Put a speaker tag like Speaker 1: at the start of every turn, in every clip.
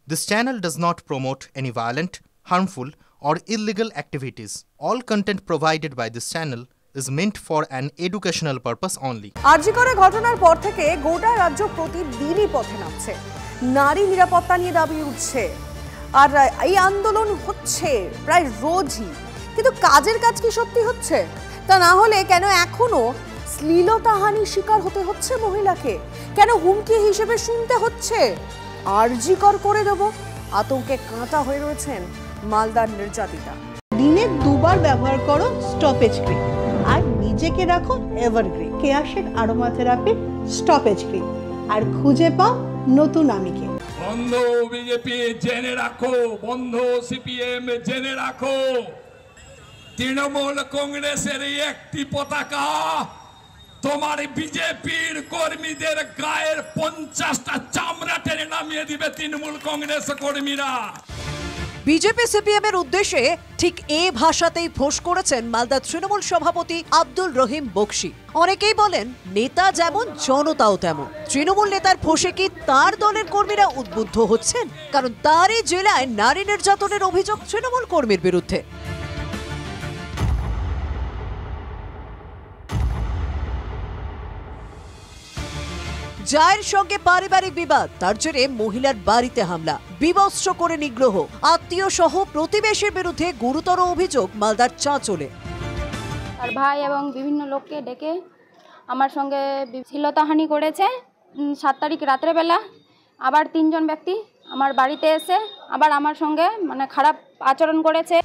Speaker 1: This channel does not promote any violent, harmful, or illegal activities. All content provided by this channel is meant for an educational purpose only.
Speaker 2: আরজি করে ঘটনার পর থেকে গোটা রাজ্য প্রতিদিনই পথে নামছে। নারী নিরাপত্তা নিয়ে দাবি উঠছে আর এই আন্দোলন হচ্ছে প্রায় রোজই। কিন্তু কাজের কাজ কি সত্যি হচ্ছে? তা না হলে কেন এখনো শ্লীলতাহানির শিকার হতে হচ্ছে মহিলাকে? কেন হুমকি হিসেবে শুনতে হচ্ছে আরজি করে দেব? আতঙ্কে কাঁটা হয়ে রয়েছেন মালদার নির্যাতিতা।
Speaker 3: দিনে দুবার ব্যবহার করো স্টপেজ ক্রিম আর নিজেকে রাখো এভারগ্রিন কেয়াশেড আরোমা থেরাপি স্টপেজ ক্রিম আর খুঁজে পাও নতুন আমিকে।
Speaker 4: বন্ধ বিজেপি জেনে রাখো, বন্ধ সিপিএম জেনে রাখো, তৃণমূল কংগ্রেসের একটি পতাকা তোমার বিজেপির কর্মীদের গায়ের 50টা চামড়া টেনে নামিয়ে দিবে তৃণমূল কংগ্রেস কর্মীরা।
Speaker 5: বিজেপি সিপিএম এর উদ্দেশ্যে ঠিক এই ভাষাতেই ফোঁস করেছেন মালদা তৃণমূল সভাপতি আব্দুল রহিম বকশী। অনেকেই বলেন নেতা যেমন জনতাও তেমন। তৃণমূল নেতার ফোঁসে কি তার দলের কর্মীরা উদ্বুদ্ধ হচ্ছেন? কারণ তারই জেলায় নারী নির্যাতনের অভিযোগ তৃণমূল কর্মীর বিরুদ্ধে। জায়ের সঙ্গে পারিবারিক বিবাদ, তার জেরে মহিলার বাড়িতে হামলা, বিবস্ত্র করে নিগ্রহ, আত্মীয় সহ প্রতিবেশীর বিরুদ্ধে গুরুতর অভিযোগ মালদার চাঁচলে।
Speaker 6: আর ভাই এবং বিভিন্ন লোককে ডেকে আমার সঙ্গে শ্লীলতাহানি করেছে। 7 তারিখ রাত্রেবেলা আবার 3 জন ব্যক্তি আমার বাড়িতে এসে আবার আমার সঙ্গে খারাপ আচরণ করেছে।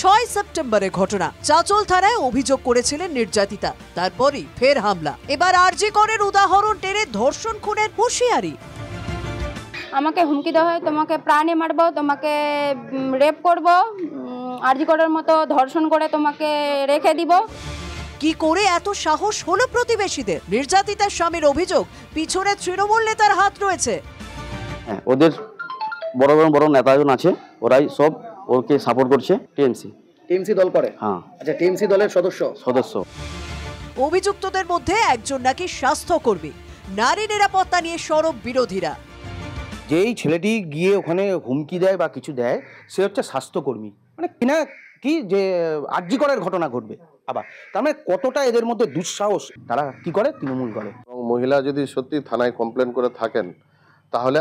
Speaker 5: 6 সেপ্টেম্বরের ঘটনা। চাঁচল থানায় অভিযোগ করেছিলেন নির্যাতিতা, তারপরই ফের হামলা। এবার আরজি করের উদাহরণ টেনে ধর্ষণ খুনের হুঁশিয়ারি।
Speaker 6: আমাকে হুমকি দেওয়া হয়, তোমাকে প্রাণে মারবো, তোমাকে রেপ করব, আরজি করের মতো ধর্ষণ করে তোমাকে রেখে দিব।
Speaker 5: কি করে এত সাহস হলো প্রতিবেশীদের? নির্যাতিতার স্বামীর অভিযোগ পিছনে তৃণমূল নেতার হাত রয়েছে।
Speaker 7: ওদের বড় নেতাজন আছে, ওরাই সব ওকে সাপোর্ট করছে। টিএমসি দল করে। হ্যাঁ, আচ্ছা, টিএমসি দলের সদস্য।
Speaker 5: অভিযুক্তদের মধ্যে একজন নাকি স্বাস্থ্যকর্মী। নারী নিরাপত্তা নিয়ে সরব বিরোধীরা।
Speaker 8: যেই ছেলেটি গিয়ে ওখানে হুমকি দেয় বা কিছু দেয়, সে হচ্ছে স্বাস্থ্যকর্মী। কিনা কি যে আরজি করের ঘটনা ঘটবে আবার, তার মানে কতটা এদের মধ্যে দুঃসাহস। তারা কি করে? তৃণমূল করে।
Speaker 9: মহিলা যদি সত্যি থানায় কমপ্লেন করে থাকেন তাহলে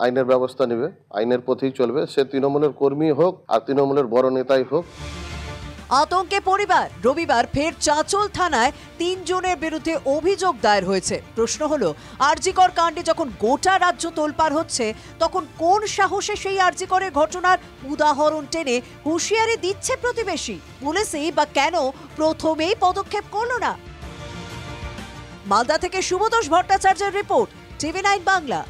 Speaker 9: আইনের ব্যবস্থা নেবে, আইনের পথেই চলবে। সে তৃণমূলের কর্মী হোক আর তৃণমূলের বড় নেতাই হোক।
Speaker 5: আতঙ্কে পরিবার। রবিবার ফের চাঁচল থানায় 3 জনের বিরুদ্ধে অভিযোগ দায়ের হয়েছে। প্রশ্ন হলো, আরজিকর কাণ্ডে যখন গোটা রাজ্য তোলপাড় হচ্ছে, তখন কোন সাহসে সেই আরজিকরের ঘটনার উদাহরণ টেনে হুঁশিয়ারি দিচ্ছে প্রতিবেশী? পুলিশই বা কেন প্রথমেই পদক্ষেপ করল না? মালদা থেকে শুভতোষ ভট্টাচার্যের রিপোর্ট, TV9 বাংলা।